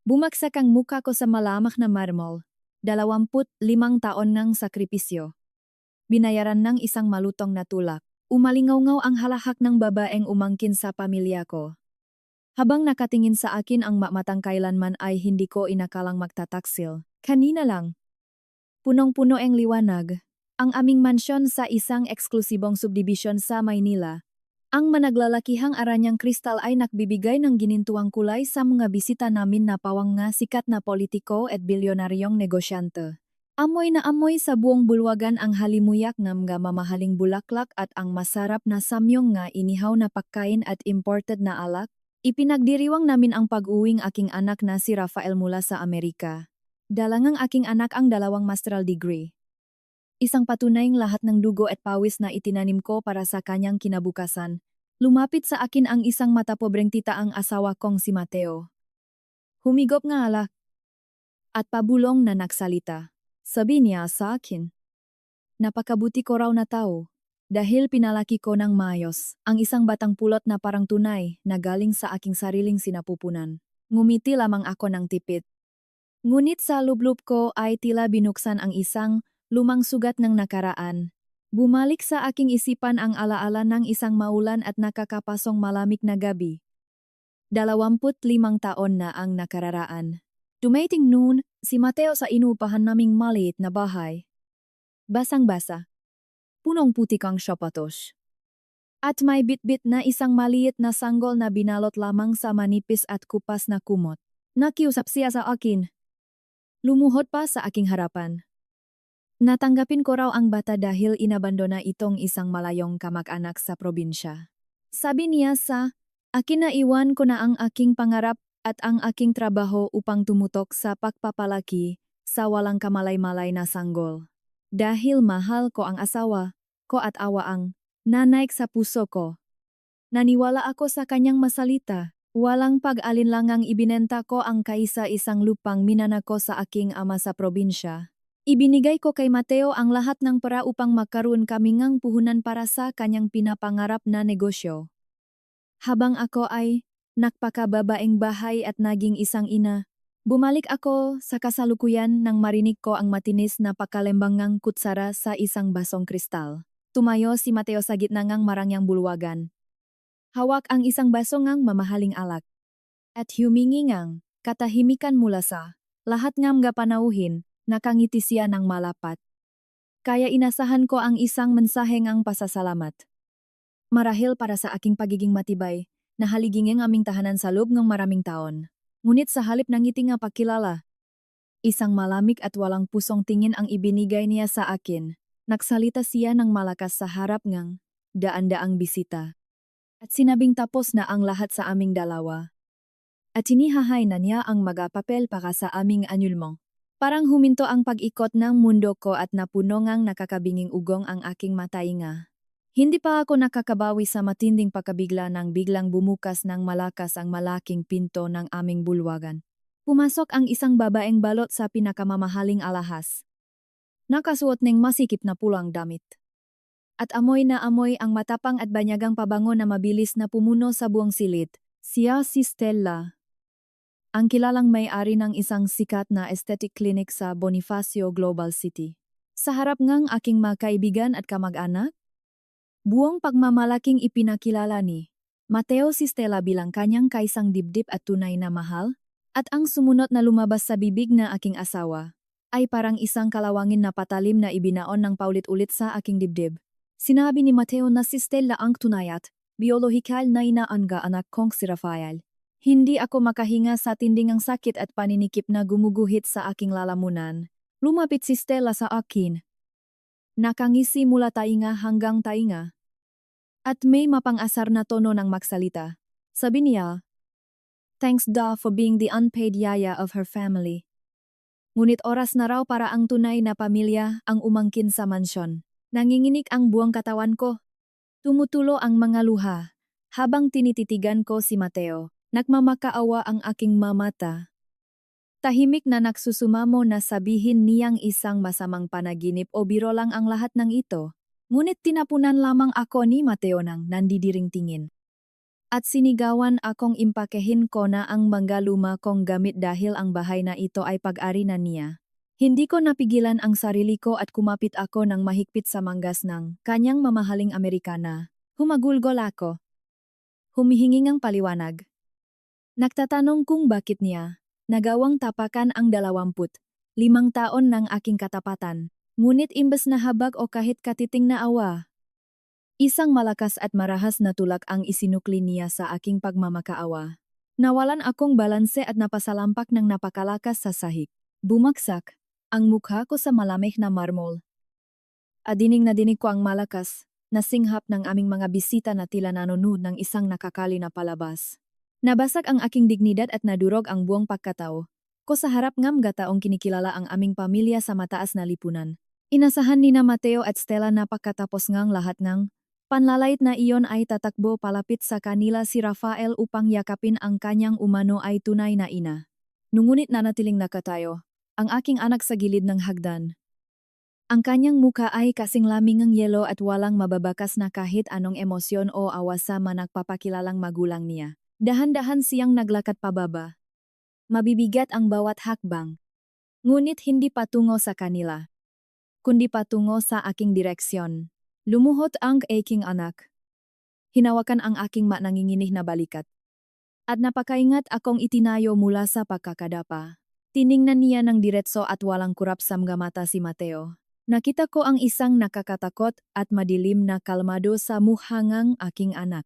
Bumagsak ang muka ko sa malamak na marmol. 25 taon ng sakripisyo. Binayaran ng isang malutong na tulak. Umalingaw-ngaw ang halahak ng babaeng umangkin sa pamilya ko. Habang nakatingin sa akin ang matang kailanman ay hindi ko inakalang magtataksil. Kanina lang. Punong-puno ang liwanag. Ang aming mansyon sa isang eksklusibong subdivision sa Maynila. Ang managlalakihang aranyang kristal ay nagbibigay ng ginintuang kulay sa mga bisita namin na pawang nga sikat na politiko at bilyonaryong negosyante. Amoy na amoy sa buong bulwagan ang halimuyak ng mga mamahaling bulaklak at ang masarap na samyong nga inihaw na pagkain at imported na alak. Ipinagdiriwang namin ang pag-uwing aking anak na si Rafael mula sa Amerika. Dalangang aking anak ang 2 masteral degree. Isang patunayang lahat ng dugo at pawis na itinanim ko para sa kanyang kinabukasan. Lumapit sa akin ang isang matapobreng tita ang asawa kong si Mateo. Humigop nga alak. At pabulong na nagsalita. Sabi niya sa akin. Napakabuti ko raw na tao. Dahil pinalaki ko ng maayos, ang isang batang pulot na parang tunay na galing sa aking sariling sinapupunan. Ngumiti lamang ako ng tipid. Ngunit sa lublob ko ay tila binuksan ang isang lumang sugat ng nakaraan. Bumalik sa aking isipan ang alaala ng isang maulan at nakakapasong malamig na gabi. 25 taon na ang nakararaan. Dumating noon, si Mateo sa inuupahan naming maliit na bahay. Basang-basa. Punong putik ang sapatos. At may bit-bit na isang maliit na sanggol na binalot lamang sa manipis at kupas na kumot. Nakiusap siya sa akin. Lumuhod pa sa aking harapan. Natanggapin ko raw ang bata dahil inabandona itong isang malayong kamag-anak sa probinsya. Sabi niya sa akin na iwan ko na ang aking pangarap at ang aking trabaho upang tumutok sa pagpapalaki sa walang kamalay-malay na sanggol. Dahil mahal ko ang asawa ko at awa ang nanaig sa puso ko. Naniwala ako sa kanyang masalita. Walang pag-alinlangang ibinenta ko ang kaisa-isang lupang minanako sa aking ama sa probinsya. Ibinigay ko kay Mateo ang lahat ng pera upang magkaroon kami ngang puhunan para sa kanyang pinapangarap na negosyo. Habang ako ay nagpakababaeng bahay at naging isang ina, bumalik ako sa kasalukuyan nang marinig ko ang matinis na pakalembangang kutsara sa isang basong kristal. Tumayo si Mateo sa gitna ngang marangyang bulwagan. Hawak ang isang baso ngang mamahaling alak. At humingi ngang katahimikan mula sa lahat ngang mga panauhin. Nakangiti siya ng malapat. Kaya inasahan ko ang isang mensahe ngang pasasalamat. Marahil para sa aking pagiging matibay, na haliging ang aming tahanan sa loob ng maraming taon. Ngunit sa halip ng ngiti nga pagkilala, isang malamig at walang pusong tingin ang ibinigay niya sa akin. Nagsalita siya ng malakas sa harap ngang daan-daang bisita. At sinabing tapos na ang lahat sa aming dalawa. At inihahay na niya ang magapapel para sa aming anyulmong. Parang huminto ang pag-ikot ng mundo ko at napuno ngang nakakabinging ugong ang aking matainga. Hindi pa ako nakakabawi sa matinding pagkabigla nang biglang bumukas ng malakas ang malaking pinto ng aming bulwagan. Pumasok ang isang babaeng balot sa pinakamamahaling alahas. Nakasuot ng masikip na pulang damit. At amoy na amoy ang matapang at banyagang pabango na mabilis na pumuno sa buong silid. Siya si Stella. Ang kilalang may-ari ng isang sikat na aesthetic clinic sa Bonifacio Global City. Sa harap ngang aking mga kaibigan at kamag-anak, buong pagmamalaking ipinakilala ni Mateo si Stella bilang kanyang kaisang dibdib at tunay na mahal, at ang sumunod na lumabas sa bibig na aking asawa, ay parang isang kalawangin na patalim na ibinaon ng paulit-ulit sa aking dibdib. Sinabi ni Mateo na si Stella ang tunay at biolohikal na inaan ga anak kong si Rafael. Hindi ako makahinga sa tindingang sakit at paninikip na gumuguhit sa aking lalamunan. Lumapit si Stella sa akin. Nakangisi mula tainga hanggang tainga. At may mapang-asar na tono ng magsalita. Sabi niya, "Thanks da for being the unpaid yaya of her family." Ngunit oras na raw para ang tunay na pamilya ang umangkin sa mansyon. Nanginginig ang buong katawan ko. Tumutulo ang mga luha. Habang tinititigan ko si Mateo. Nagmamakaawa ang aking mamata. Tahimik na nagsusumamo na sabihin niyang isang masamang panaginip o biro lang ang lahat ng ito. Ngunit tinapunan lamang ako ni Mateo ng nandidiring tingin. At sinigawan akong impakehin ko na ang mga luma kong gamit dahil ang bahay na ito ay pag-ari na niya. Hindi ko napigilan ang sarili ko at kumapit ako ng mahigpit sa manggas ng kanyang mamahaling Amerikana. Humagulgol ako. Humihingi ng paliwanag. Nagtatanong kung bakit niya nagawang tapakan ang 25 taon ng aking katapatan. Ngunit imbes na habag o kahit katiting na awa, isang malakas at marahas na tulak ang isinukli niya sa aking pagmamakaawa. Nawalan akong balanse at napasalampak ng napakalakas sa sahig. Bumagsak ang mukha ko sa malamig na marmol. Adining na dinig ko ang malakas na singhap ng aming mga bisita na tila nanonood ng isang nakakali na palabas. Nabasag ang aking dignidad at nadurog ang buong pagkatao ko sa harap ng gataong kinikilala ang aming pamilya sa mataas na lipunan. Inasahan ni na Mateo at Stella na pagkatapos ngang lahat ng panlalait na iyon ay tatakbo palapit sa kanila si Rafael upang yakapin ang kanyang umano ay tunay na ina. Ngunit nanatiling nakatayo ang aking anak sa gilid ng hagdan. Ang kanyang muka ay kasing laming ng yelo at walang mababakas na kahit anong emosyon o awa sa managpapakilalang magulang niya. Dahan-dahan siyang naglakad pababa. Mabibigat ang bawat hakbang. Ngunit hindi patungo sa kanila, kundi patungo sa aking direksyon. Lumuhod ang aking anak. Hinawakan ang aking nanginginig na balikat. At napakaingat akong itinayo mula sa pagkakadapa. Tiningnan niya ng diretso at walang kurap sa mga mata si Mateo. Nakita ko ang isang nakakatakot at madilim na kalmado sa mukhangang aking anak.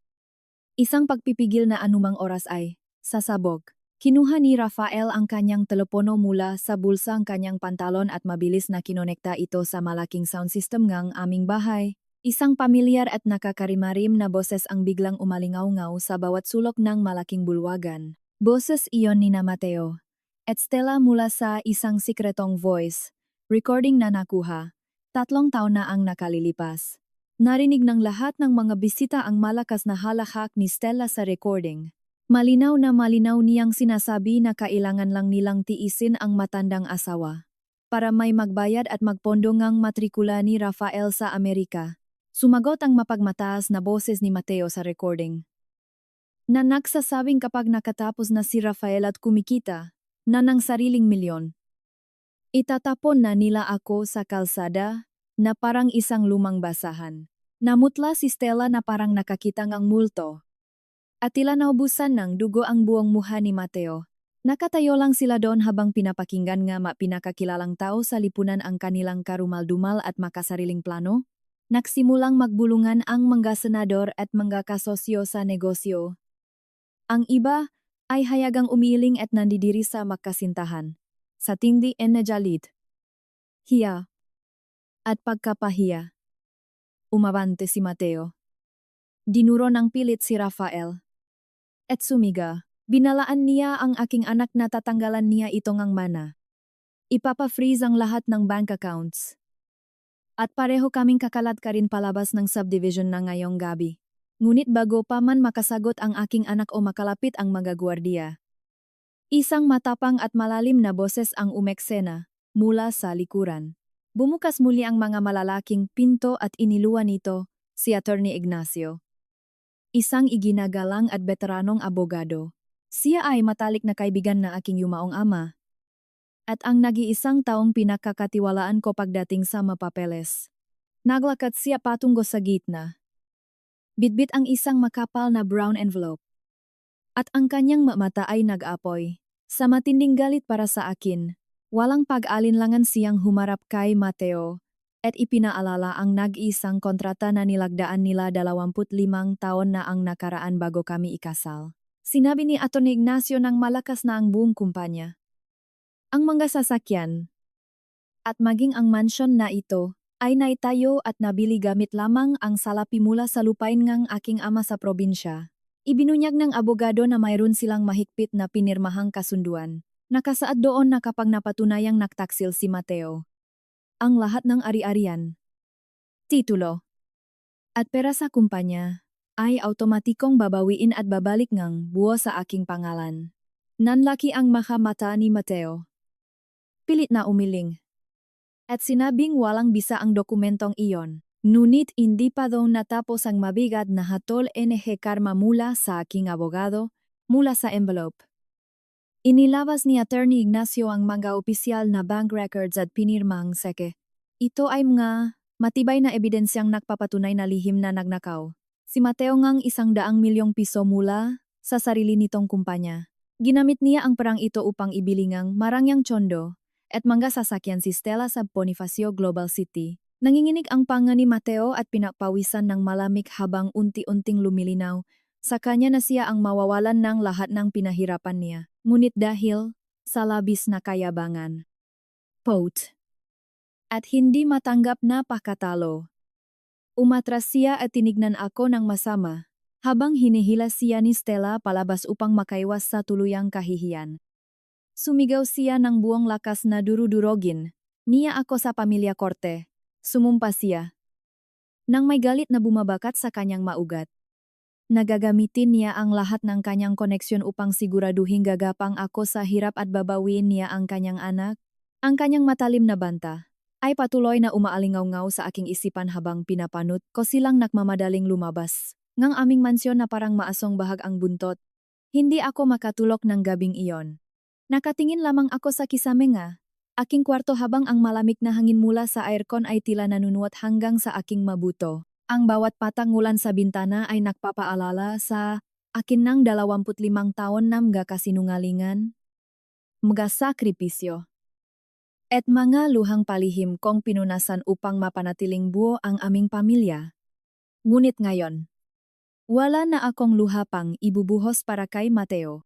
Isang pagpipigil na anumang oras ay sasabog. Kinuha ni Rafael ang kanyang telepono mula sa bulsa ang kanyang pantalon at mabilis na kinonekta ito sa malaking sound system ng aming bahay. Isang pamilyar at nakakarimarim na boses ang biglang umalingaw-ngaw sa bawat sulok ng malaking bulwagan. Boses iyon ni na Mateo at Stella mula sa isang sikretong voice recording na nakuha. 3 taon na ang nakalilipas. Narinig ng lahat ng mga bisita ang malakas na halahak ni Stella sa recording. Malinaw na malinaw niyang sinasabi na kailangan lang nilang tiisin ang matandang asawa para may magbayad at magpondo ngang matrikula ni Rafael sa Amerika. Sumagot ang mapagmataas na boses ni Mateo sa recording. Na nagsasabing kapag nakatapos na si Rafael at kumikita na ng sariling milyon, itatapon na nila ako sa kalsada na parang isang lumang basahan. Namutla si Stella na parang nakakita ng multo. At tila naubusan ng dugo ang buong mukha ni Mateo. Nakatayo lang sila doon habang pinapakinggan nga pinakakilalang tao sa lipunan ang kanilang karumal-dumal at makasariling plano. Nagsimulang magbulungan ang mga senador at mga kasosyo sa negosyo. Ang iba ay hayagang umiiling at nandidiri sa magkasintahan. Sa tindi na jalid, hiya, at pagkapahiya. Umabante si Mateo. Dinuro ng pilit si Rafael. At sumiga, binalaan niya ang aking anak na tatanggalan niya ito ngang mana. Ipapa-freeze ang lahat ng bank accounts. At pareho kaming kakalat ka rin palabas ng subdivision na ngayong gabi. Ngunit bago pa man makasagot ang aking anak o makalapit ang mga gwardiya, isang matapang at malalim na boses ang umeksena mula sa likuran. Bumukas muli ang mga malalaking pinto at iniluwan nito si Attorney Ignacio. Isang iginagalang at veteranong abogado. Siya ay matalik na kaibigan na aking yumaong ama. At ang nag-iisang taong pinakakatiwalaan ko pagdating sa mapapeles. Naglakad siya patungo sa gitna. Bitbit ang isang makapal na brown envelope. At ang kanyang mata ay nag-apoy. Sa matinding galit para sa akin, walang pag-alinlangan siyang humarap kay Mateo at ipinaalala ang nag-iisang kontrata na nilagdaan nila 25 taon na ang nakaraan bago kami ikasal. Sinabi ni Atty. Ignacio ng malakas na ang buong kumpanya. Ang mga sasakyan at maging ang mansyon na ito ay naitayo at nabili gamit lamang ang salapi mula sa lupain ng aking ama sa probinsya. Ibinunyag ng abogado na mayroon silang mahigpit na pinirmahang kasunduan. Nakasaad doon na kapag napatunayang naktaksil si Mateo, ang lahat ng ari-arian, titulo, at pera sa kumpanya ay automatikong babawiin at babalik ngang buo sa aking pangalan. Nanlaki ang mata ni Mateo. Pilit na umiling. At sinabing walang bisa ang dokumentong iyon. Ngunit hindi pa daw natapos ang mabigat na hatol NG karma mula sa aking abogado, mula sa envelope. Inilabas ni Attorney Ignacio ang mga opisyal na bank records at pinirma ang seke. Ito ay mga matibay na ebidensyang nagpapatunay na lihim na nagnakaw. Si Mateo ngang 100 milyong piso mula sa sarili nitong kumpanya. Ginamit niya ang perang ito upang ibilingang marangyang tsondo at mga sasakyan si Stella sa Bonifacio Global City. Nanginginig ang panga ni Mateo at pinakpawisan ng malamig habang unti-unting lumilinaw. Sa kanya na siya ang mawawalan ng lahat ng pinahirapan niya. Ngunit dahil sa labis na kayabangan. Quote. At hindi matanggap na pakatalo. Umatras siya at tinignan ako ng masama, habang hinihila siya ni Stella palabas upang makaiwas sa tuluyang kahihiyan. Sumigaw siya ng buong lakas na durudurogin. Niya ako sa pamilya korte. Sumumpa siya. Nang may galit na bumabakat sa kanyang maugat. Nagagamitin niya ang lahat ng kanyang koneksyon upang siguraduhin gagapang ako sa hirap at babawiin niya ang kanyang anak. Ang kanyang matalim na banta ay patuloy na umaalingaw-ngaw sa aking isipan habang pinapanot ko silang nagmamadaling lumabas. Ngang aming mansyon na parang maasong bahag ang buntot. Hindi ako makatulog ng gabing iyon. Nakatingin lamang ako sa kisame nga. Aking kwarto habang ang malamig na hangin mula sa aircon ay tila nanunuot hanggang sa aking mabuto. Ang bawat patang ulan sa bintana ay nagpapaalala sa akin ng 25 taon na mga kasinungalingan, mga sakripisyo, at mga luhang palihim kong pinunasan upang mapanatiling buo ang aming pamilya. Ngunit ngayon, wala na akong luha pang ibubuhos para kay Mateo.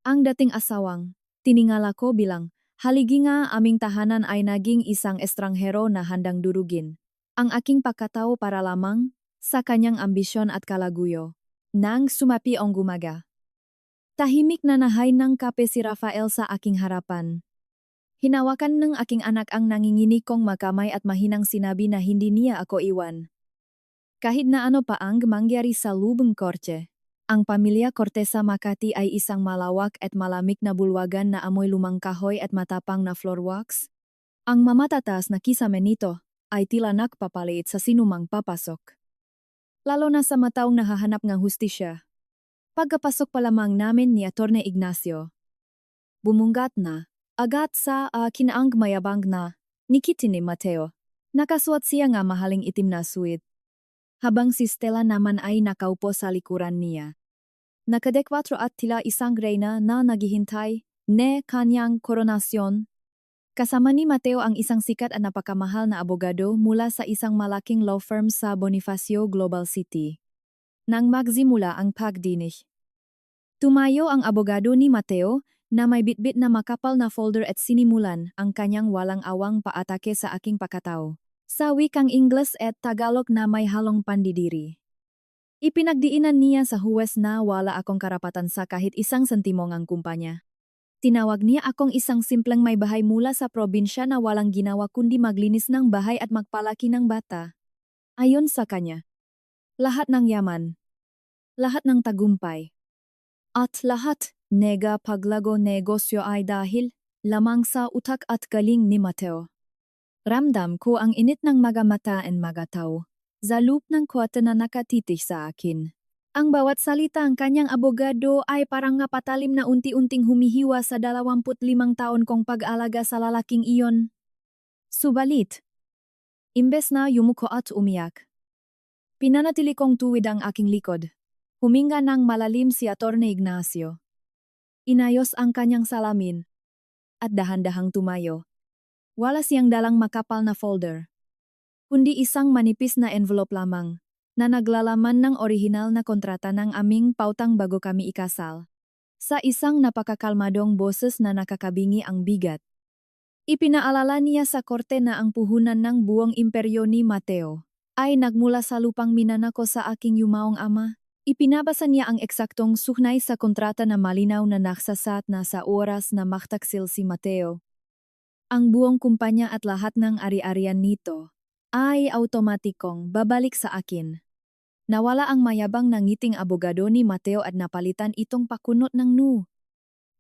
Ang dating asawang, tiningala ko bilang, haligi nga aming tahanan ay naging isang estranghero na handang durugin ang aking pagkatao para lamang sa kanyang ambisyon at kalaguyo. Nang sumapi ang gumaga. Tahimik na nahay ng kape si Rafael sa aking harapan. Hinawakan ng aking anak ang nanginginig kong makamay at mahinang sinabi na hindi niya ako iwan. Kahit na ano pa ang mangyari sa lubong korte. Ang pamilya Cortesa Makati ay isang malawak at malamig na bulwagan na amoy lumang kahoy at matapang na floor wax. Ang mamatatas na kisame nito ay tila nagpapalit sa sinumang papasok. Lalo na sa mataong nahahanap ng hustisya. Pagkapasok pa lamang namin ni Attorney Ignacio. Bumunggat na, agad sa kinaang mayabang na, nikitin ni Mateo. Nakasuot siya nga mahaling itim na suit. Habang si Stella naman ay nakaupo sa likuran niya. Nakadekwatro at tila isang reyna na naghihintay, ne kanyang koronasyon. Kasama ni Mateo ang isang sikat at napakamahal na abogado mula sa isang malaking law firm sa Bonifacio Global City. Nang magsimula ang pagdinig. Tumayo ang abogado ni Mateo na may bitbit na makapal na folder at sinimulan ang kanyang walang awang paatake sa aking pakatao. Sa wikang Ingles at Tagalog na may halong pandidiri. Ipinagdiinan niya sa huwes na wala akong karapatan sa kahit isang sentimong ang kumpanya. Tinawag niya akong isang simpleng may bahay mula sa probinsya na walang ginawa kundi maglinis ng bahay at magpalaki ng bata. Ayon sa kanya, lahat ng yaman, lahat ng tagumpay, at lahat nega paglago negosyo ay dahil lamang sa utak at galing ni Mateo. Ramdam ko ang init ng mga mata and mga tao. Sa loop ng kwata na nakatitig sa akin. Ang bawat salita ang kanyang abogado ay parang napatalim na unti-unting humihiwa sa 25 taon kong pag-alaga sa lalaking iyon. Subalit, imbes na yumuko at umiyak. Pinanatili kong tuwid ang aking likod. Huminga ng malalim si Attorney Ignacio. Inayos ang kanyang salamin. At dahan-dahang tumayo. Wala siyang dalang makapal na folder. Kundi isang manipis na envelope lamang, na naglalaman ng orihinal na kontrata ng aming pautang bago kami ikasal. Sa isang napakakalmadong boses na nakakabingi ang bigat. Ipinaalala niya sa korte na ang puhunan ng buong imperyo ni Mateo ay nagmula sa lupang minanako sa aking yumaong ama. Ipinabasa niya ang eksaktong suhnay sa kontrata na malinaw na naksasat na sa oras na maktaksil si Mateo. Ang buong kumpanya at lahat ng ari-arian nito ay automatikong babalik sa akin. Nawala ang mayabang na ngiting abogado ni Mateo at napalitan itong pakunot ng nu.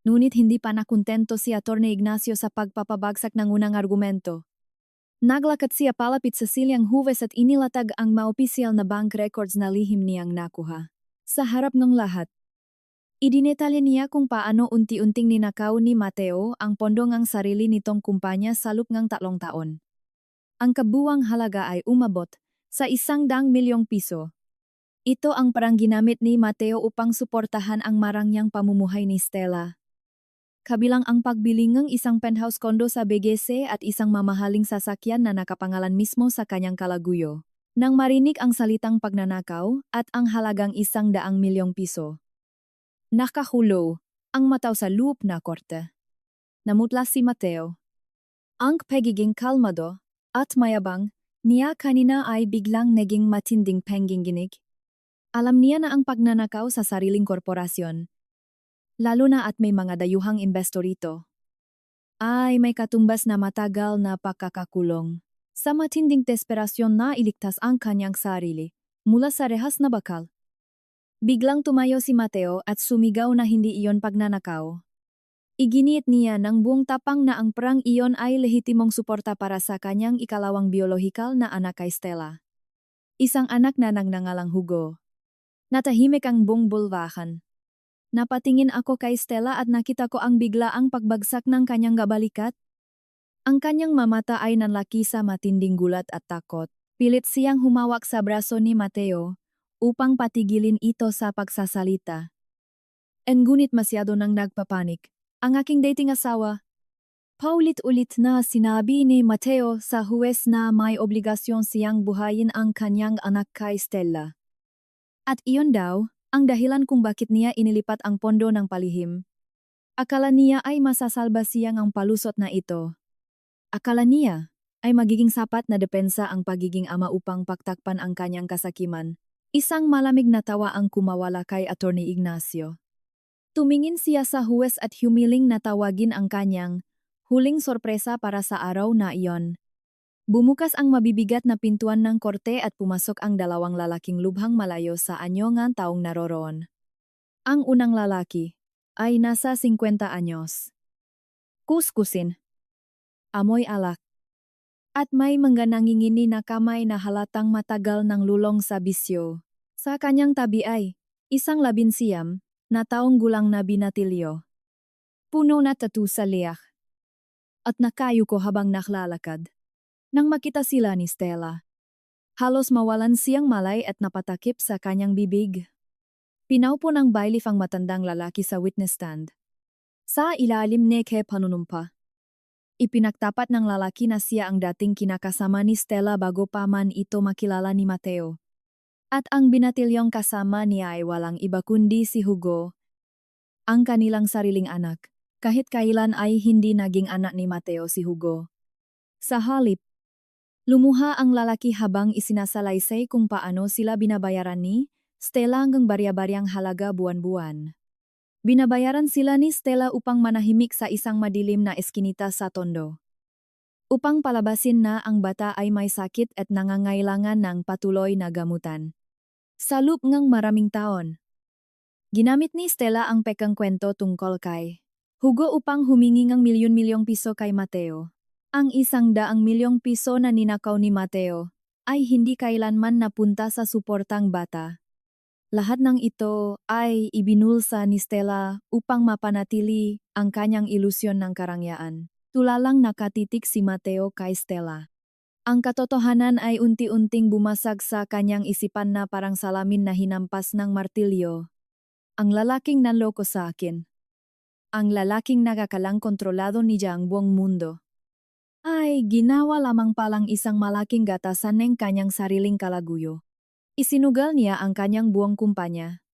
Ngunit hindi pa nakontento si Attorney Ignacio sa pagpapabagsak ng unang argumento. Naglakad siya palapit sa silyang huwes at inilatag ang maopisyal na bank records na lihim niyang nakuha. Sa harap ng lahat, idinetalya niya kung paano unti-unting ninakaw ni Mateo ang pondo ng sarili nitong kumpanya sa loob ng 3 taon. Ang kabuwang halaga ay umabot sa 100 milyong piso. Ito ang parang ginamit ni Mateo upang suportahan ang marangyang pamumuhay ni Stella. Kabilang ang pagbili ng isang penthouse condo sa BGC at isang mamahaling sasakyan na nakapangalan mismo sa kanyang kalaguyo. Nang marinig ang salitang pagnanakaw at ang halagang 100 milyong piso. Nakahulo ang mataw sa loob na korte. Namutla si Mateo. Ang pagiging kalmado at mayabang niya kanina ay biglang naging matinding pangginginig. Alam niya na ang pagnanakaw sa sariling korporasyon, lalo na at may mga dayuhang investor ito, ay may katumbas na matagal na pagkakakulong. Sa matinding desperasyon na iligtas ang kanyang sarili mula sa rehas na bakal. Biglang tumayo si Mateo at sumigaw na hindi iyon pagnanakaw. Iginiit niya ng buong tapang na ang perang iyon ay lehitimong suporta para sa kanyang ikalawang biolohikal na anak kay Stella. Isang anak na nangnangalang Hugo. Natahimik ang buong bulwakan. Napatingin ako kay Stella at nakita ko ang biglaang pagbagsak ng kanyang gabalikat. Ang kanyang mamata ay nanlaki sa matinding gulat at takot. Pilit siyang humawak sa braso ni Mateo upang patigilin ito sa pagsasalita. Ngunit masyado nang nagpapanik ang aking dating asawa. Paulit-ulit na sinabi ni Mateo sa huwes na may obligasyon siyang buhayin ang kanyang anak kay Stella. At iyon daw ang dahilan kung bakit niya inilipat ang pondo ng palihim. Akala niya ay masasalba siyang ang palusot na ito. Akala niya ay magiging sapat na depensa ang pagiging ama upang pagtakpan ang kanyang kasakiman. Isang malamig na tawa ang kumawala kay Attorney Ignacio. Tumingin siya sa huwes at humiling na tawagin ang kanyang huling sorpresa para sa araw na iyon. Bumukas ang mabibigat na pintuan ng korte at pumasok ang dalawang lalaking lubhang malayo sa anyo ng taong naroroon. Ang unang lalaki ay nasa 50 anyos. Kuskusin. Amoy alak. At may mga nangingini na kamay na halatang matagal ng lulong sa bisyo. Sa kanyang tabi ay isang 19 na taong gulang na binatilyo. Puno na tattoo sa liyak. At nakayuko habang naklalakad. Nang makita sila ni Stella, halos mawalan siyang malay at napatakip sa kanyang bibig. Pinaupo ng bailiff ang matandang lalaki sa witness stand. Sa ilalim ni Ke panunumpa. Ipinagtapat ng lalaki na siya ang dating kinakasama ni Stella bago pa man ito makilala ni Mateo. At ang binatilyong kasama niya ay walang iba kundi si Hugo, ang kanilang sariling anak. Kahit kailan ay hindi naging anak ni Mateo si Hugo. Sa halip, lumuha ang lalaki habang isinasalaysay kung paano sila binabayaran ni Stella hanggang barya-baryang halaga buwan-buwan. Binabayaran sila ni Stella upang manahimik sa isang madilim na eskinita sa Tondo. Upang palabasin na ang bata ay may sakit at nangangailangan ng patuloy na gamutan. Sa loob ng maraming taon, ginamit ni Stella ang pekang kwento tungkol kay Hugo upang humingi ng milyon-milyong piso kay Mateo. Ang 100 milyong piso na ninakaw ni Mateo ay hindi kailanman napunta sa suportang bata. Lahat ng ito ay ibinulsa ni Stella upang mapanatili ang kanyang ilusyon ng karangyaan. Tulalang nakatitik si Mateo kay Stella. Ang katotohanan ay unti-unting bumasag sa kanyang isipan na parang salamin na hinampas ng martilyo. Ang lalaking nanloko sa akin. Ang lalaking nagakalang kontrolado niya ang buong mundo. Ay ginawa lamang palang isang malaking gatasan ng kanyang sariling kalaguyo. Isinugal niya ang kanyang buong kumpanya,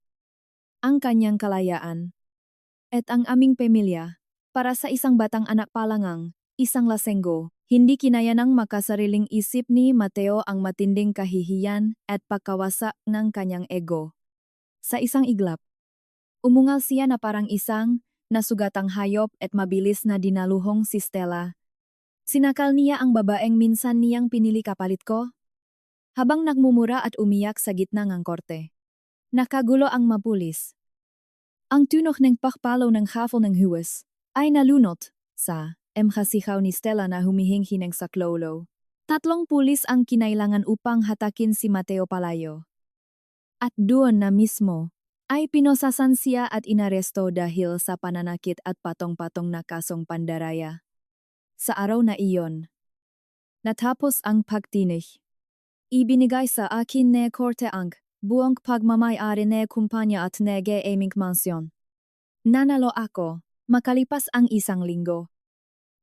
ang kanyang kalayaan, at ang aming pamilya, para sa isang batang anak palangang, isang lasenggo. Hindi kinaya ng makasariling isip ni Mateo ang matinding kahihiyan at pagkawasak ng kanyang ego. Sa isang iglap, umungal siya na parang isang nasugatang hayop at mabilis na dinaluhong si Stella. Sinakal niya ang babaeng minsan niyang pinili kapalit ko, habang nagmumura at umiyak sa gitna ng korte. Nakagulo ang mapulis. Ang tunog ng pakpalo ng hafol ng huwes ay nalunot sa emhasihaw ni Stella na humihing-hinang sa klolo. 3 pulis ang kinailangan upang hatakin si Mateo palayo. At doon na mismo, ay pinosasan siya at inaresto dahil sa pananakit at patong-patong na kasong pandaraya. Sa araw na iyon, natapos ang pagtinig. Ibinigay sa akin ne korte ang buong pagmamayari ne kumpanya at nege aming mansyon. Nanalo ako, makalipas ang 1 linggo.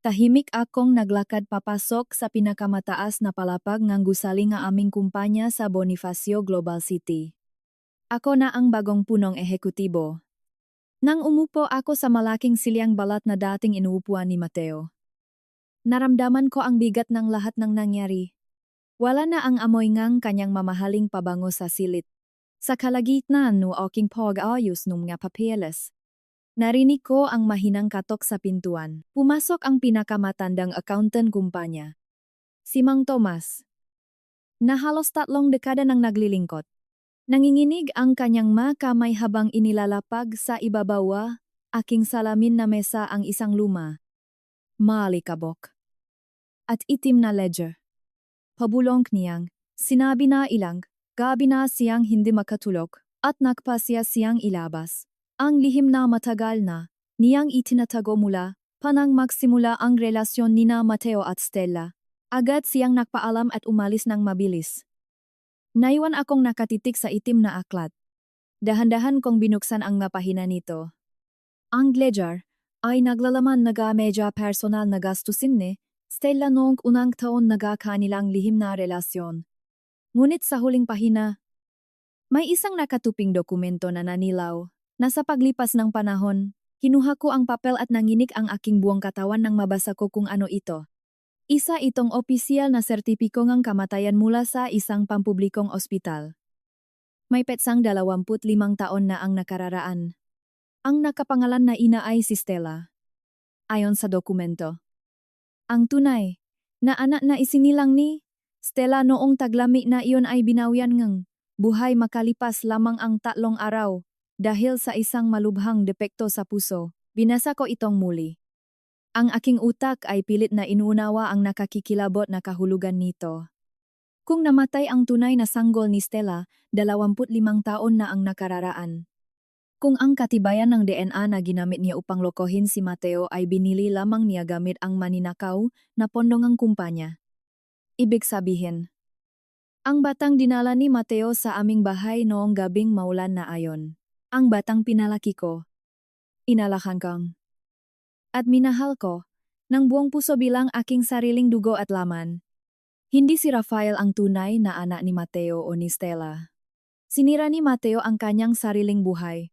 Tahimik akong naglakad papasok sa pinakamataas na palapag ng gusali nga aming kumpanya sa Bonifacio Global City. Ako na ang bagong punong ehekutibo. Nang umupo ako sa malaking silyang balat na dating inuupuan ni Mateo, naramdaman ko ang bigat ng lahat ng nangyari. Wala na ang amoy ngang kanyang mamahaling pabango sa silid. Sa kalagitnaan no aking pag-ayos ng mga papeles, narinig ko ang mahinang katok sa pintuan. Pumasok ang pinakamatandang accountant kumpanya, si Mang Tomas, na halos 3 dekada nang naglilingkod. Nanginginig ang kanyang kamay habang inilalapag sa ibabaw aking salamin na mesa ang isang luma, maalikabok, at itim na ledger. Pabulong niyang, sinabi na ilang gabi na siyang hindi makatulog at nagpasya siyang ilabas ang lihim na matagal na niyang itinatago mula panang magsimula ang relasyon nina Mateo at Stella. Agad siyang nagpaalam at umalis ng mabilis. Naiwan akong nakatitik sa itim na aklat. Dahan-dahan kong binuksan ang mapahina nito. Ang ledger ay naglalaman medya personal na gastusin ni Stella noong unang taon kanilang lihim na relasyon. Ngunit sa huling pahina, may isang nakatuping dokumento na nanilaw. Nasa paglipas ng panahon, kinuha ko ang papel at nanginig ang aking buong katawan nang mabasa ko kung ano ito. Isa itong opisyal na sertipiko ng kamatayan mula sa isang pampublikong ospital. May petsang 25 taon na ang nakararaan. Ang nakapangalan na ina ay si Stella. Ayon sa dokumento, ang tunay na anak na isinilang ni Stella noong taglami na iyon ay binawian ng buhay makalipas lamang ang 3 araw. Dahil sa isang malubhang depekto sa puso, binasa ko itong muli. Ang aking utak ay pilit na inuunawa ang nakakikilabot na kahulugan nito. Kung namatay ang tunay na sanggol ni Stella, 25 taon na ang nakararaan. Kung ang katibayan ng DNA na ginamit niya upang lokohin si Mateo ay binili lamang niya gamit ang maninakaw na pondongang kumpanya. Ibig sabihin, ang batang dinala ni Mateo sa aming bahay noong gabing maulan na ayon. Ang batang pinalaki ko, inalakan kang, at minahal ko, ng buong puso bilang aking sariling dugo at laman. Hindi si Rafael ang tunay na anak ni Mateo o ni Stella. Sinira ni Mateo ang kanyang sariling buhay.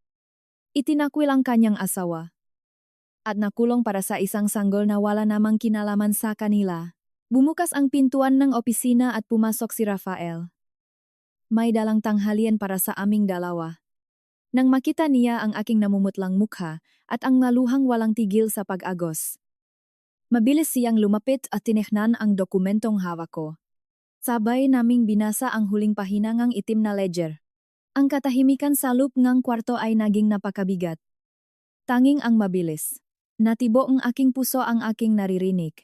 Itinakwil ang kanyang asawa. At nakulong para sa isang sanggol na wala namang kinalaman sa kanila. Bumukas ang pintuan ng opisina at pumasok si Rafael. May dalang tanghalian para sa aming dalawa. Nang makita niya ang aking namumutlang mukha at ang maluhang walang tigil sa pag-agos, mabilis siyang lumapit at tinihnan ang dokumentong hawak ko. Sabay naming binasa ang huling pahina ng itim na ledger. Ang katahimikan sa loob ng kwarto ay naging napakabigat. Tanging ang mabilis. Natibo ang aking puso ang aking naririnig.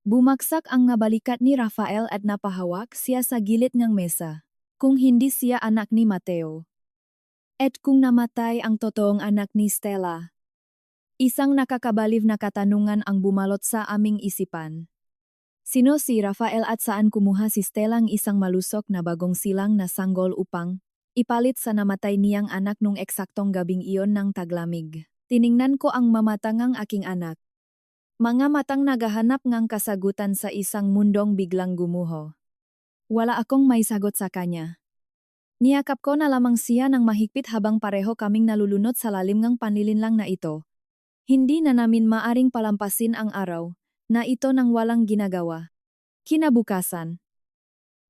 Bumagsak ang balikat ni Rafael at napahawak siya sa gilid ng mesa. Kung hindi siya anak ni Mateo. At kung namatay ang totoong anak ni Stella. Isang nakakabaliw na katanungan ang bumalot sa aming isipan. Sino si Rafael at saan kumuha si Stella ng isang malusok na bagong silang na sanggol upang ipalit sa namatay niyang anak nung eksaktong gabing iyon ng taglamig? Tiningnan ko ang mamatangang aking anak. Mga matang naghahanap ng kasagutan sa isang mundong biglang gumuho. Wala akong may sagot sa kanya. Niyakap ko na lamang siya ng mahigpit habang pareho kaming nalulunod sa lalim ng panlilinlang na ito. Hindi na namin maaring palampasin ang araw na ito nang walang ginagawa. Kinabukasan,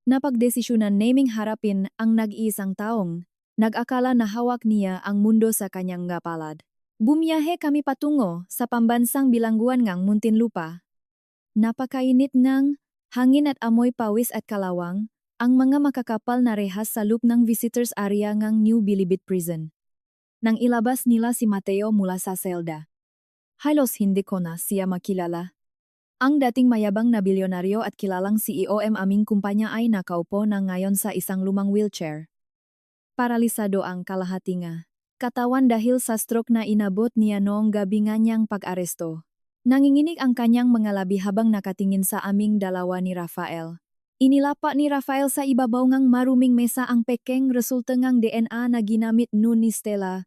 napagdesisyonan naming harapin ang nag-iisang taong nag-akala na hawak niya ang mundo sa kanyang palad. Bumiyahe kami patungo sa pambansang bilangguan ng Muntinlupa. Napakainit ng hangin at amoy pawis at kalawang. Ang mga makakapal na rehas sa loob ng visitors area ng New Bilibid Prison. Nang ilabas nila si Mateo mula sa selda. Halos hindi ko na siya makilala. Ang dating mayabang na bilyonaryo at kilalang CEO aming kumpanya ay nakaupo na ngayon sa isang lumang wheelchair. Paralisado ang kalahati nga katawan dahil sa stroke na inabot niya noong gabi nga niyang pag-aresto. Nanginginig ang kanyang mga labi habang nakatingin sa aming dalawa ni Rafael. Inilapa ni Rafael sa ibabaw ngang maruming mesa ang pekeng resulta ngang DNA na ginamit nun ni Stella.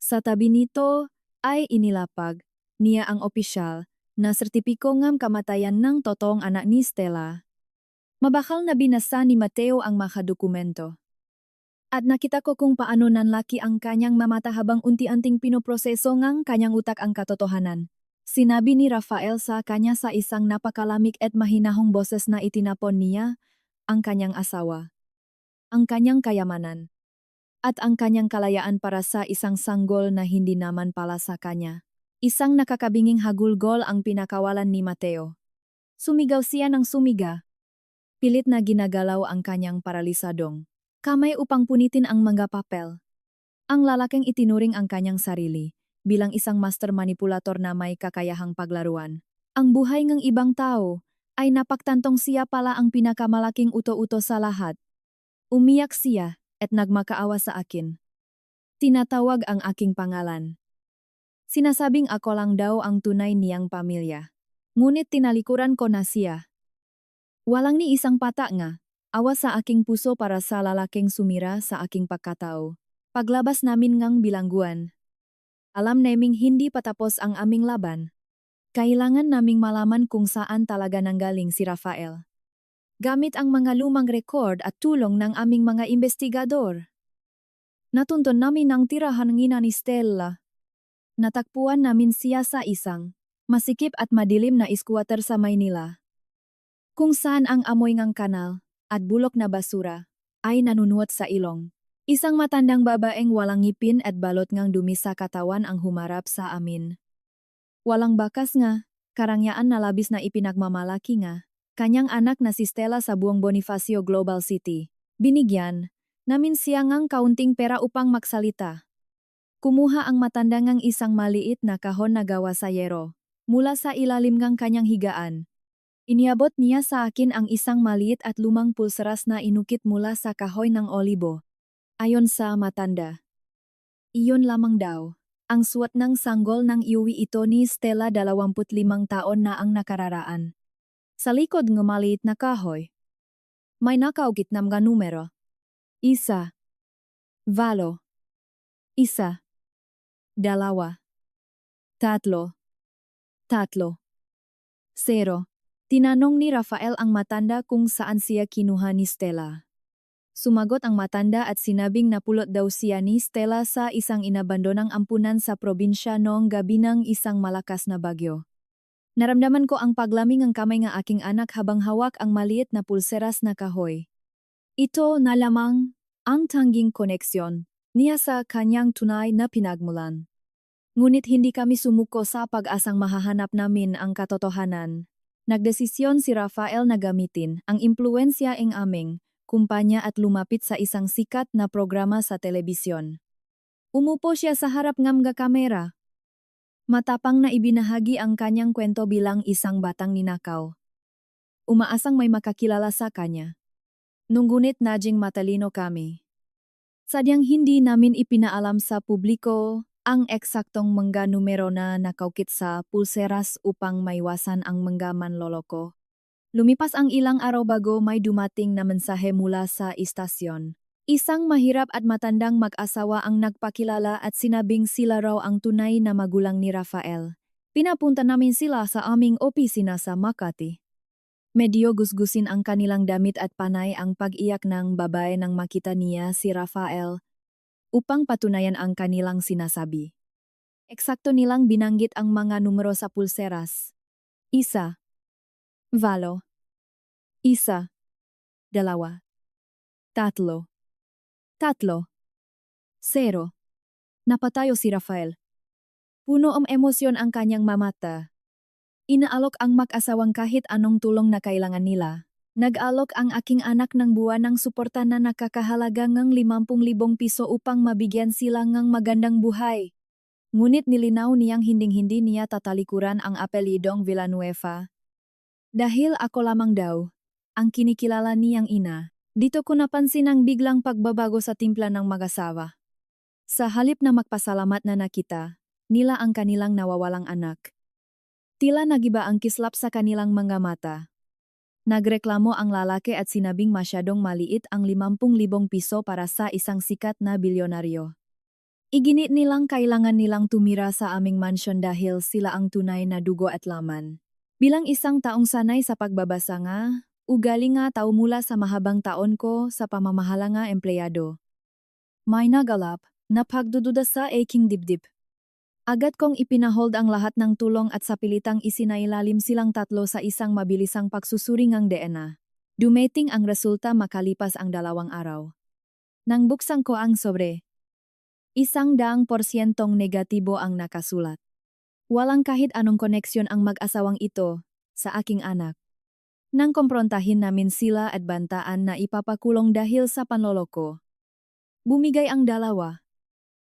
Sa tabi nito ay inilapag niya ang opisyal na sertipiko ngam kamatayan ng totoong anak ni Stella. Mabakal na binasa ni Mateo ang mga dokumento. At nakita ko kung paano nanlaki ang kanyang mamata habang unti-unting pinoproseso ngang kanyang utak ang katotohanan. Sinabi ni Rafael sa kanya sa isang napakalamig at mahinahong boses na itinapon niya ang kanyang asawa, ang kanyang kayamanan, at ang kanyang kalayaan para sa isang sanggol na hindi naman pala sa kanya. Isang nakakabinging hagulgol ang pinakawalan ni Mateo. Sumigaw siya ng sumiga. Pilit na ginagalaw ang kanyang paralisadong kamay upang punitin ang mga papel. Ang lalaking itinuring ang kanyang sarili bilang isang master manipulator na may kakayahang paglaruan ang buhay ng ibang tao, ay napagtantong siya pala ang pinakamalaking uto-uto sa lahat. Umiyak siya at nagmakaawa sa akin. Tinatawag ang aking pangalan. Sinasabing ako lang daw ang tunay niyang pamilya. Ngunit tinalikuran ko na siya. Walang ni isang pata nga, awa sa aking puso para sa lalaking sumira sa aking pagkatao. Paglabas namin ngang bilangguan. Alam naming hindi patapos ang aming laban. Kailangan naming malaman kung saan talaga nanggaling si Rafael. Gamit ang mga lumang rekord at tulong ng aming mga investigador. Natunton namin ang tirahan ng ina ni Stella. Natakpuan namin siya sa isang masikip at madilim na squatter sa Maynila, kung saan ang amoy ng kanal at bulok na basura ay nanunuot sa ilong. Isang matandang babaeng walang ngipin at balot ngang dumi sa katawan ang humarap sa amin. Walang bakas nga, karangyaan na labis na ipinagmamalaki nga, kanyang anak na si Stella sa buong Bonifacio Global City. Binigyan namin siya ngang kaunting pera upang magsalita. Kumuha ang matanda ngang isang maliit na kahon na gawa sa yero mula sa ilalim ngang kanyang higaan. Iniabot niya sa akin ang isang maliit at lumang pulseras na inukit mula sa kahoy ng olibo. Ayon sa matanda, iyon lamang daw ang suwat ng sanggol ng iuwi ito ni Stella 25 taon na ang nakararaan. Sa likod ng maliit na kahoy, may nakaukit na mga numero. 1, valo, 1, 2, 3, 3, 0. Tinanong ni Rafael ang matanda kung saan siya kinuha ni Stella. Sumagot ang matanda at sinabing napulot daw siya ni Stella sa isang inabandonang ampunan sa probinsya noong gabi ng isang malakas na bagyo. Naramdaman ko ang paglamig ng kamay ng aking anak habang hawak ang maliit na pulseras na kahoy. Ito na lamang ang tanging koneksyon niya sa kanyang tunay na pinagmulan. Ngunit hindi kami sumuko sa pag-asang mahahanap namin ang katotohanan. Nagdesisyon si Rafael na gamitin ang impluensya ng aming kumpanya at lumapit sa isang sikat na programa sa telebisyon. Umupo siya sa harap ng mga kamera. Matapang na ibinahagi ang kanyang kwento bilang isang batang ninakaw. Umaasang may makakilala sa kanya. Ngunit naging matalino kami. Sadyang hindi namin ipinaalam sa publiko ang eksaktong mga numero na nakaukit sa pulseras upang maiwasan ang mga manloloko. Lumipas ang ilang araw bago may dumating na mensahe mula sa istasyon. Isang mahirap at matandang mag-asawa ang nagpakilala at sinabing sila raw ang tunay na magulang ni Rafael. Pinapunta namin sila sa aming opisina sa Makati. Medyo gusgusin ang kanilang damit at panay ang pag-iyak ng babae nang makita niya si Rafael upang patunayan ang kanilang sinasabi. Eksakto nilang binanggit ang mga numero sa pulseras. 1, valo, 1, 2, 3, 3, 0. Napatayo si Rafael. Puno ang emosyon ang kanyang mamata. Inaalok ang mag-asawang kahit anong tulong na kailangan nila. Nag-alok ang aking anak ng buwan ng suporta na nakakahalaga ng 50,000 piso upang mabigyan sila ng magandang buhay. Ngunit nilinaw niyang hinding-hindi niya tatalikuran ang apelyidong Villanueva. Dahil ako lamang daw, ang kinikilala niyang ina, dito ko napansin ang biglang pagbabago sa timpla ng mag-asawa. Sa halip na magpasalamat na nakita, nila ang kanilang nawawalang anak. Tila nagiba ang kislap sa kanilang mga mata. Nagreklamo ang lalaki at sinabing masyadong maliit ang 50,000 piso para sa isang sikat na bilyonaryo. Iginit nilang kailangan nilang tumira sa aming mansyon dahil sila ang tunay na dugo at laman. Bilang isang taong sanay sa pagbabasa nga, ugali nga tao mula sa mahabang taon ko sa pamamahala nga empleyado. May nagalap, na pagdududa sa aking dibdib. Agad kong ipinahold ang lahat ng tulong at sa pilitang isinailalim silang tatlo sa isang mabilisang pagsusuri ng DNA. Dumating ang resulta makalipas ang 2 araw. Nang buksan ko ang sobre, 100% negatibo ang nakasulat. Walang kahit anong koneksyon ang mag-asawang ito sa aking anak. Nang komprontahin namin sila at bantaan na ipapakulong dahil sa panloloko, bumigay ang dalawa.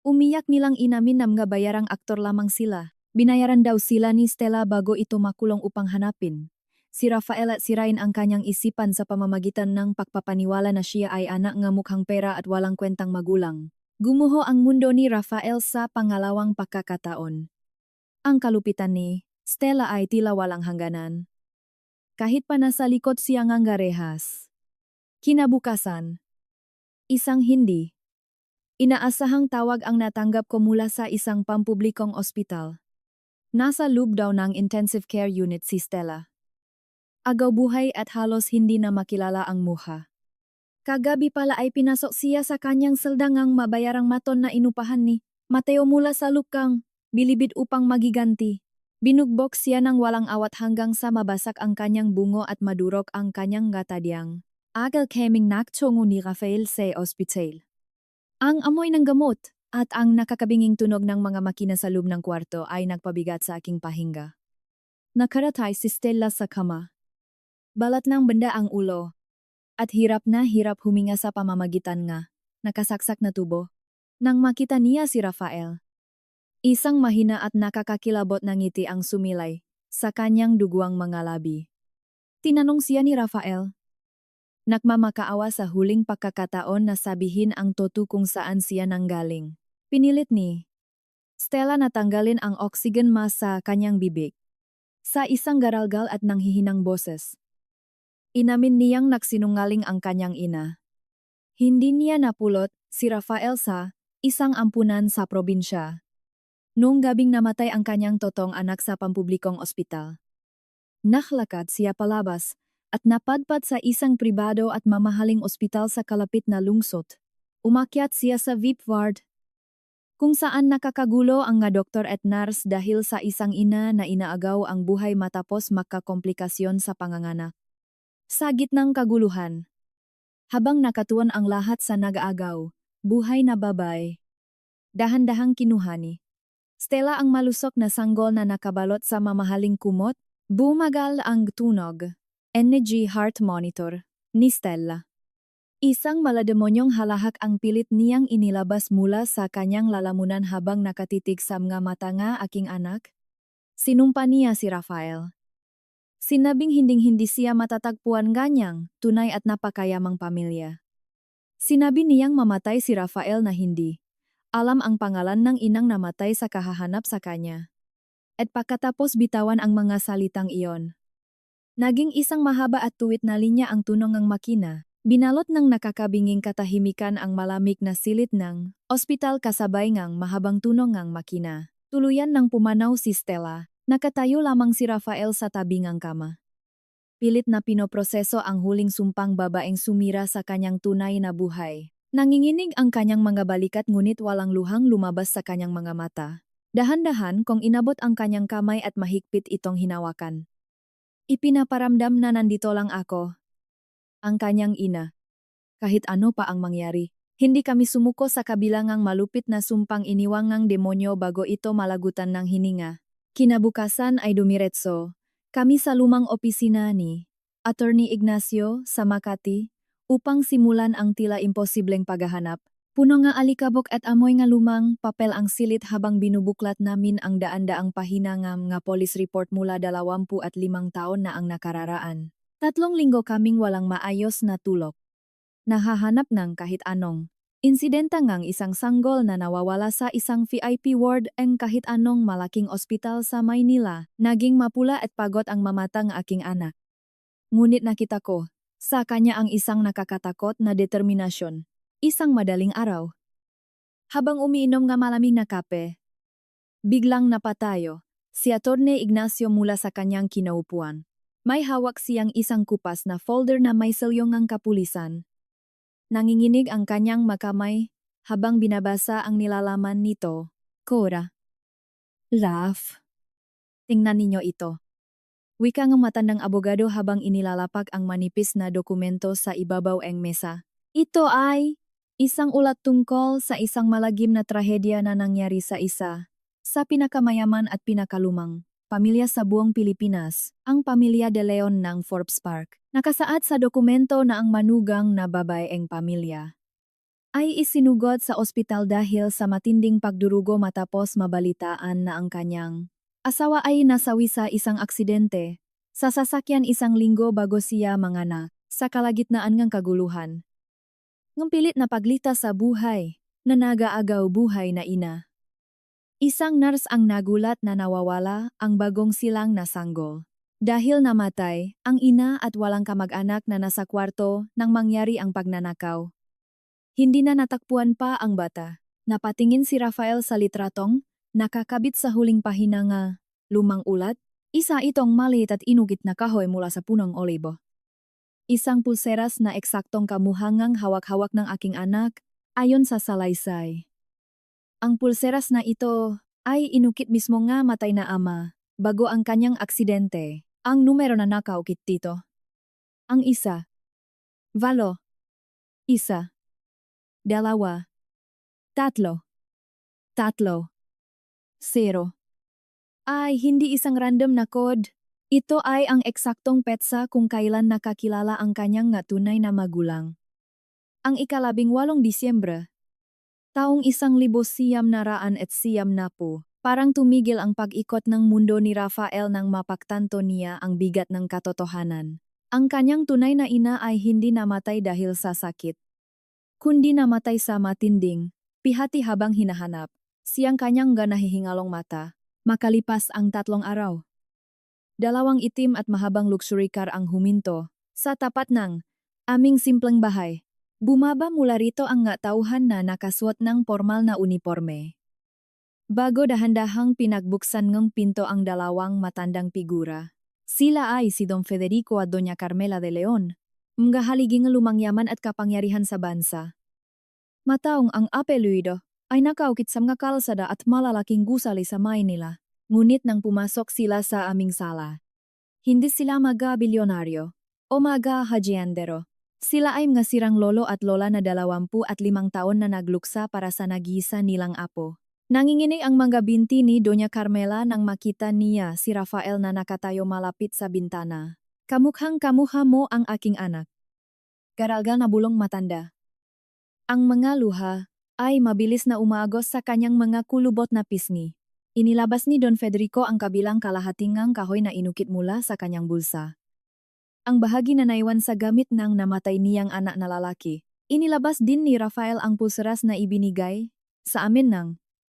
Umiyak nilang inamin na mga bayarang aktor lamang sila. Binayaran daw sila ni Stella bago ito makulong upang hanapin si Rafael at sirain ang kanyang isipan sa pamamagitan ng pagpapaniwala na siya ay anak nga mukhang pera at walang kwentang magulang. Gumuho ang mundo ni Rafael sa pangalawang pagkakataon. Ang kalupitan ni Stella ay tila walang hangganan. Kahit pa nasa likod siya ngang garehas. Kinabukasan, isang hindi inaasahang tawag ang natanggap ko mula sa isang pampublikong ospital. Nasa loob daw ng intensive care unit si Stella. Agaw buhay at halos hindi na makilala ang mukha. Kagabi pala ay pinasok siya sa kanyang seldangang mabayarang maton na inupahan ni Mateo mula sa lupkang bilibid upang magiganti. Binugbok siya ng walang awat hanggang sa mabasak ang kanyang bungo at madurok ang kanyang gatadyang. Agad kaming naktungo ni Rafael sa ospital. Ang amoy ng gamot at ang nakakabinging tunog ng mga makina sa loob ng kwarto ay nagpabigat sa aking pahinga. Nakaratay si Stella sa kama. Balat ng benda ang ulo. At hirap na hirap huminga sa pamamagitan nga, nakasaksak na tubo. Nang makita niya si Rafael, isang mahina at nakakakilabot na ngiti ang sumilay sa kanyang duguang mga labi. Tinanong siya ni Rafael. Nagmamakaawa sa huling pagkakataon na sabihin ang totoo kung saan siya nanggaling. Pinilit ni Stella na tanggalin ang oxygen mask sa kanyang bibig. Sa isang garalgal at nanghihinang boses. Inamin niyang nagsinungaling ang kanyang ina. Hindi niya napulot si Rafael sa isang ampunan sa probinsya. Noong gabing namatay ang kanyang totong anak sa pampublikong ospital. Naklakad siya palabas at napadpad sa isang pribado at mamahaling ospital sa kalapit na lungsod. Umakyat siya sa VIP ward, kung saan nakakagulo ang nga doktor at nurse dahil sa isang ina na inaagaw ang buhay matapos magkakomplikasyon sa panganganak. Sa gitnang kaguluhan, habang nakatuon ang lahat sa nag-aagaw, buhay na babay. Dahan-dahang kinuha ni Stella ang malusok na sanggol na nakabalot sa mamahaling kumot. Bumagal ang tunog. Energy heart monitor ni Stella. Isang malademonyong halahak ang pilit niyang inilabas mula sa kanyang lalamunan habang nakatitig sa mga mata nga aking anak. Sinumpa niya si Rafael. Sinabing hinding-hindi siya matatagpuan ganyang tunay at napakayamang pamilya. Sinabi niyang mamatay si Rafael na hindi alam ang pangalan ng inang namatay sa kahahanap sa kanya. At pagkatapos bitawan ang mga salitang iyon, naging isang mahaba at tuwid na linya ang tunog ng makina. Binalot ng nakakabinging katahimikan ang malamig na silid ng ospital kasabay ngang mahabang tunog ng makina. Tuluyan nang pumanaw si Stella. Nakatayo lamang si Rafael sa tabi ng kama. Pilit na pinoproseso ang huling sumpang babaeng sumira sa kanyang tunay na buhay. Nanginginig ang kanyang mga balikat ngunit walang luhang lumabas sa kanyang mga mata. Dahan-dahan kong inabot ang kanyang kamay at mahigpit itong hinawakan. Ipinaparamdam na nandito lang ako. Ang kanyang ina. Kahit ano pa ang mangyari, hindi kami sumuko sa kabilangang malupit na sumpang iniwang ng demonyo bago ito malagutan ng hininga. Kinabukasan ay dumiretso kami sa lumang opisina ni Attorney Ignacio sa Makati upang simulan ang tila imposibleng paghahanap Puno nga alikabok at amoy nga lumang papel ang silit habang binubuklat namin ang daan-daang pahina nga police report mula 25 taon na ang nakararaan. 3 linggo kaming walang maayos na tulog. Nahahanap ng kahit anong insidenta ngang isang sanggol na nawawala sa isang VIP ward ang kahit anong malaking ospital sa Maynila. Naging mapula at pagod ang mamatang aking anak. Ngunit nakita ko sa kanya ang isang nakakatakot na determinasyon. Isang madaling araw. Habang umiinom nga malamig na kape, biglang napatayo si Atty. Ignacio mula sa kanyang kinaupuan. May hawak siyang isang kupas na folder na may selyong ng kapulisan. Nanginginig ang kanyang makamay habang binabasa ang nilalaman nito. Cora. Raf. Tingnan ninyo ito. Wika ng matandang abogado habang inilalapag ang manipis na dokumento sa ibabaw ng mesa. Ito ay isang ulat tungkol sa isang malagim na trahedya na nangyari sa isa sa pinakamayaman at pinakalumang pamilya sa buong Pilipinas, ang pamilya De Leon ng Forbes Park. Nakasaad sa dokumento na ang manugang na babaeng pamilya ay isinugod sa ospital dahil sa matinding pagdurugo matapos mabalitaan na ang kanyang asawa ay nasawi sa isang aksidente sa sasakyan 1 linggo bago siya manganak sa kalagitnaan ng kaguluhan. Ng pilit na paglita sa buhay, na nagaagaw buhay na ina. Isang nurse ang nagulat na nawawala ang bagong silang na sanggol. Dahil namatay, ang ina at walang kamag-anak na nasa kwarto nang mangyari ang pagnanakaw. Hindi na natakpuan pa ang bata. Napatingin si Rafael sa litratong, nakakabit sa huling pahina nga, lumang ulat, isa itong maliit at inugit na kahoy mula sa punong olibo. Isang pulseras na eksaktong kamuhangang hawak-hawak ng aking anak, ayon sa salaysay. Ang pulseras na ito ay inukit mismo nga matay na ama, bago ang kanyang aksidente, ang numero na nakaukit dito. Ang isa. Valo. Isa. Dalawa. Tatlo. Tatlo. 0. Ay hindi isang random na code. Ito ay ang eksaktong petsa kung kailan nakakilala ang kanyang nga tunay na magulang. Ang 18 Disyembre. Taong 1900 parang tumigil ang pag-ikot ng mundo ni Rafael nang mapagtanto niya ang bigat ng katotohanan. Ang kanyang tunay na ina ay hindi namatay dahil sa sakit, kundi namatay sa matinding pihati habang hinahanap siyang kanyang nahihingalong mata. Makalipas ang 3 araw. 2 itim at mahabang luxury car ang huminto sa tapat ng aming simpleng bahay. Bumaba mula rito ang nga tauhan na nakasuot ng formal na uniforme. Bago dahan-dahang pinagbuksan ng pinto ang 2 matandang figura. Sila ay si Don Federico at Doña Carmela de Leon, mga haliging lumangyaman at kapangyarihan sa bansa. Mataong ang apelyido ay nakaukit sa mga kalsada at malalaking gusali sa Maynila. Ngunit nang pumasok sila sa aming sala, hindi sila bilyonaryo o haciendero. Sila ay mga sirang lolo at lola na 25 taon na nagluksa para sa nag-iisa nilang apo. Nanginginig ang mga binti ni Doña Carmela nang makita niya si Rafael na nakatayo malapit sa bintana. Kamukhang-kamukha mo ang aking anak. Garalgal na bulong matanda. Ang mga luha ay mabilis na umagos sa kanyang mga kulubot na pisngi. Inilabas ni Don Federico ang kabilang kalahatingang kahoy na inukit mula sa kanyang bulsa. Ang bahagi na naiwan sa gamit ng namatay niyang anak na lalaki. Inilabas din ni Rafael ang pulseras na ibinigay sa amin ng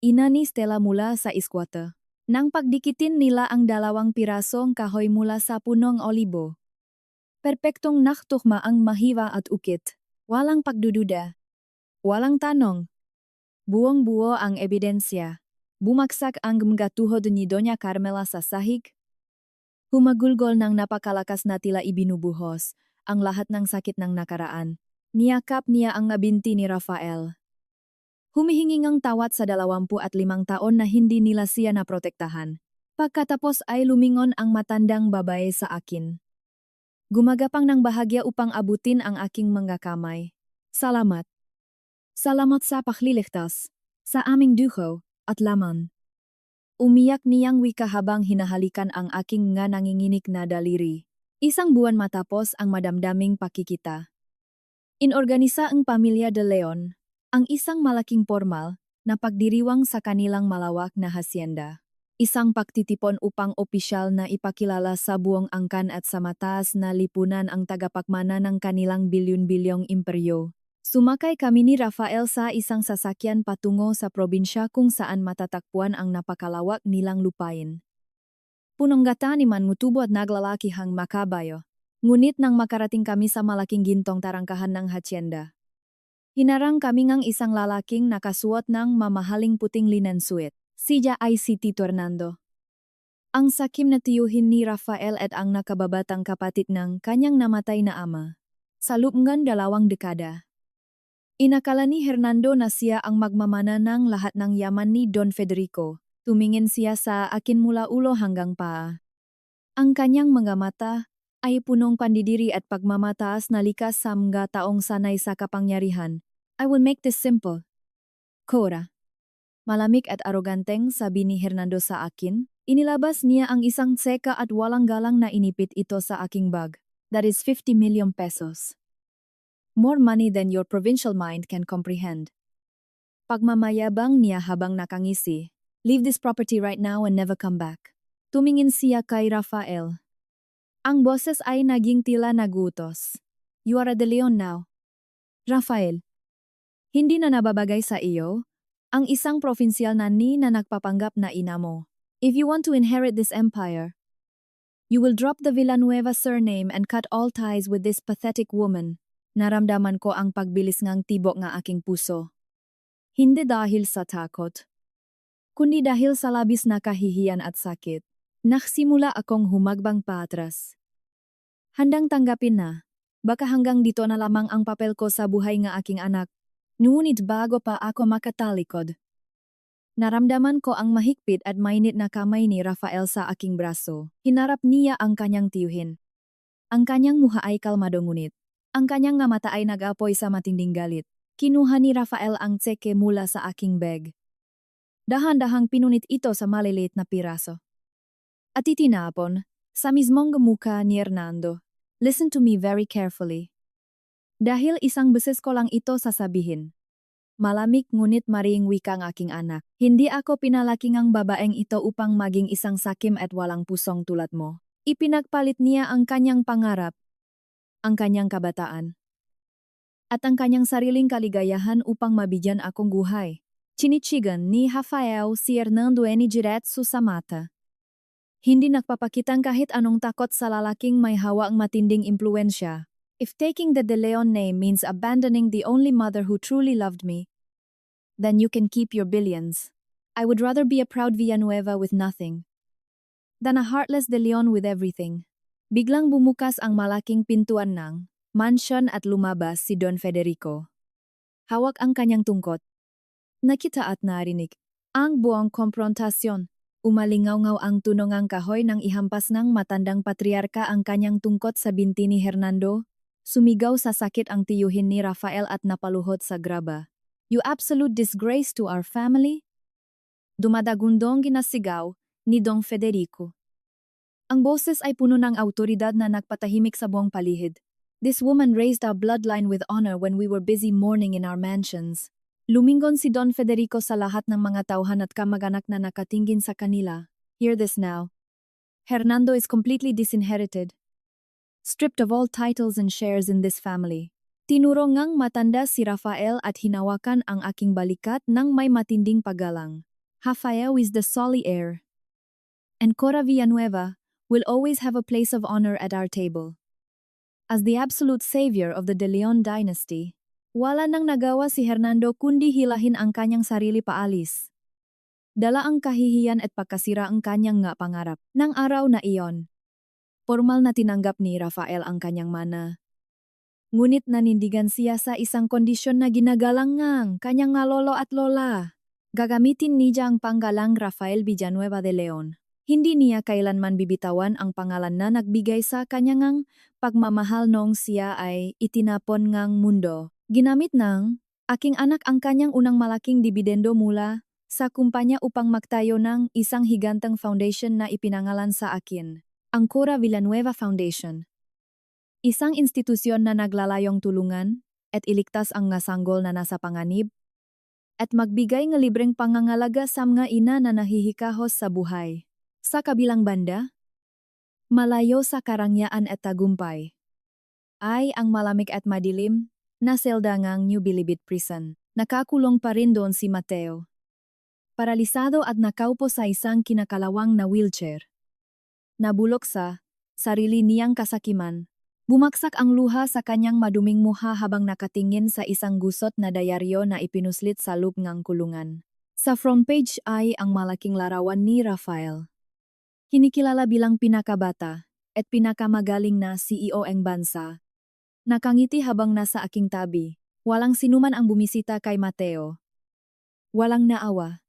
ina ni Stella mula sa iskwata. Nang pagdikitin nila ang 2 pirasong kahoy mula sa punong olibo. Perpektong naktukma ang mahiwa at ukit. Walang pagdududa. Walang tanong. Buong-buo ang ebidensya. Bumagsak ang mga tuhod ni Doña Carmela sa sahig. Humagulgol ng napakalakas na tila ibinubuhos ang lahat ng sakit ng nakaraan. Niyakap niya ang binti ni Rafael. Humihingi ng tawad sa 25 taon na hindi nila siya naprotektahan. Pagkatapos ay lumingon ang matandang babae sa akin. Gumagapang ng bahagya upang abutin ang aking mga kamay. Salamat. Salamat sa pagliligtas sa aming duho at laman. Umiyak niyang wika habang hinahalikan ang aking nga nanginginig na daliri. 1 buwan matapos ang madamdaming pakikita. Inorganisa ang pamilya de Leon Ang isang malaking formal na pagdiriwang sa kanilang malawak na hasyenda. Isang pagtitipon upang opisyal na ipakilala sa buong angkan at sa mataas na lipunan ang tagapagmana ng kanilang bilyon-bilyong imperyo. Sumakay kami ni Rafael sa isang sasakyan patungo sa probinsya kung saan matatagpuan ang napakalawak nilang lupain. Punong gata ni manmutubo at naglalakihang makabayo. Ngunit nang makarating kami sa malaking gintong tarangkahan ng hacienda, hinarang kami ngang isang lalaking nakasuot ng mamahaling puting linen suit. Siya ay si Tito Hernando. Ang sakim na tiyuhin ni Rafael at ang nakababatang kapatid ng kanyang namatay na ama. Sa loob ng 2 dekada. Inakala ni Hernando na siya ang magmamana ng lahat ng yaman ni Don Federico. Tumingin siya sa akin mula ulo hanggang paa. Ang kanyang mga mata ay punong pandidiri at pagmamataas na likas sa mga taong sanay sa kapangyarihan. I will make this simple. Cora. Malamig at aroganteng sabi ni Hernando sa akin, inilabas niya ang isang tseka at walang galang na inipit ito sa aking bag. That is 50 million pesos. More money than your provincial mind can comprehend. Pagmamayabang niya habang nakangisi, leave this property right now and never come back. Tumingin siya kay Rafael. Ang boses ay naging tila nagutos. You are a De Leon now. Rafael, hindi na nababagay sa iyo ang isang provincial na nagpapanggap na ina mo. If you want to inherit this empire, you will drop the Villanueva surname and cut all ties with this pathetic woman. Naramdaman ko ang pagbilis ngang tibok ng aking puso. Hindi dahil sa takot, kundi dahil sa labis na kahihiyan at sakit. Nagsimula akong humagbang paatras. Handang tanggapin na, baka hanggang dito na lamang ang papel ko sa buhay ng aking anak. Ngunit bago pa ako makatalikod, naramdaman ko ang mahigpit at mainit na kamay ni Rafael sa aking braso. Hinarap niya ang kanyang tiyuhin. Ang kanyang muha ay kalmado ngunit ang kanyang nga mata ay nag-apoy sa matinding galit. Kinuha ni Rafael ang tseke mula sa aking bag. Dahan-dahang pinunit ito sa maliliit na piraso. At itinapon sa mismong mukha ni Hernando. Listen to me very carefully. Dahil isang beses ko lang ito sasabihin. Malamig ngunit mariing wika ng aking anak. Hindi ako pinalaking ang babaeng ito upang maging isang sakim at walang pusong tulad mo. Ipinagpalit niya ang kanyang pangarap, ang kanyang kabataan, at ang kanyang sariling kaligayahan upang mabigyan akong buhay. Chinichigan ni Rafael si Hernando ni diretso sa mata. Hindi nagpapakitang kahit anong takot sa lalaking may hawak matinding impluensya. If taking the De Leon name means abandoning the only mother who truly loved me, then you can keep your billions. I would rather be a proud Villanueva with nothing than a heartless De Leon with everything. Biglang bumukas ang malaking pintuan ng mansion at lumabas si Don Federico. Hawak ang kanyang tungkot. Nakita at narinig ang buong komprontasyon. Umalingaw-ngaw ang tunongang kahoy nang ihampas ng matandang patriarka ang kanyang tungkot sa binti ni Hernando. Sumigaw sa sakit ang tiyuhin ni Rafael at napaluhod sa graba. You absolute disgrace to our family? Dumadagundong ginasigaw ni Don Federico. Ang boses ay puno ng autoridad na nagpatahimik sa buong palihid. This woman raised our bloodline with honor when we were busy mourning in our mansions. Lumingon si Don Federico sa lahat ng mga tauhan at kamag-anak na nakatingin sa kanila. Hear this now. Hernando is completely disinherited, stripped of all titles and shares in this family. Tinurong ngang matanda si Rafael at hinawakan ang aking balikat ng may matinding paggalang. Rafael is the sole heir, and Cora Villanueva will always have a place of honor at our table. As the absolute savior of the De Leon dynasty, wala nang nagawa si Hernando kundi hilahin ang kanyang sarili paalis. Dala ang kahihiyan at pagkasira ang kanyang nga pangarap. Nang araw na iyon, formal na tinanggap ni Rafael ang kanyang mana. Ngunit nanindigan siya sa isang kondisyon na ginagalang ngang kanyang nga lolo at lola. Gagamitin niya ang panggalang Rafael Villanueva de Leon. Hindi niya kailanman bibitawan ang pangalan na nagbigay sa kanyang pagmamahal noong siya ay itinapon ngang mundo. Ginamit ng aking anak ang kanyang unang malaking dibidendo mula sa kumpanya upang magtayo ng isang higantang foundation na ipinangalan sa akin, ang Cora Villanueva Foundation. Isang institusyon na naglalayong tulungan at iligtas ang nasanggol na nasa panganib at magbigay ng libreng pangangalaga sa mga ina na nahihikahos sa buhay. Sa kabilang banda, malayo sa karangyaan at tagumpay, ay ang malamig at madilim na selda ng New Bilibid Prison. Nakakulong pa rin doon si Mateo. Paralisado at nakaupo sa isang kinakalawang na wheelchair. Nabulok sa sarili niyang kasakiman. Bumaksak ang luha sa kanyang maduming muha habang nakatingin sa isang gusot na dayaryo na ipinuslit sa loob ng kulungan. Sa front page ay ang malaking larawan ni Rafael. Kinikilala bilang pinakabata at pinakamagaling na CEO ng bansa. Nakangiti habang nasa aking tabi. Walang sinuman ang bumisita kay Mateo. Walang naawa.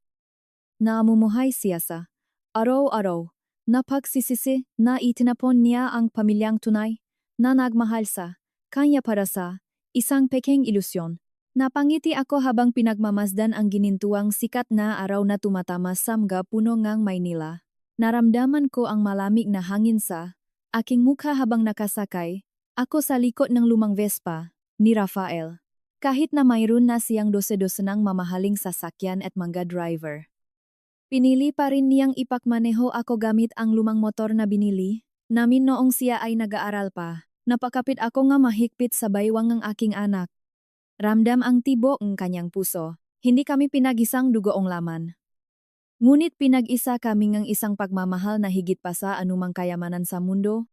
Naamumuhay siya sa araw-araw na pagsisisi na itinapon niya ang pamilyang tunay na nagmahal sa kanya para sa isang peking ilusyon. Napangiti ako habang pinagmamasdan ang ginintuang sikat na araw na tumatama sa mga puno ng Maynila. Naramdaman ko ang malamig na hangin sa aking mukha habang nakasakay ako sa likod ng lumang Vespa ni Rafael. Kahit na mayroon na siyang dose-dosenang mamahaling sasakyan at mga driver. Pinili pa rin niyang ipakmaneho ako gamit ang lumang motor na binili namin noong siya ay nag-aaral pa. Napakapit ako nga mahigpit sa baywang ng aking anak. Ramdam ang tibok ng kanyang puso. Hindi kami pinag-isang dugoong laman. Ngunit pinag-isa kami ng isang pagmamahal na higit pa sa anumang kayamanan sa mundo.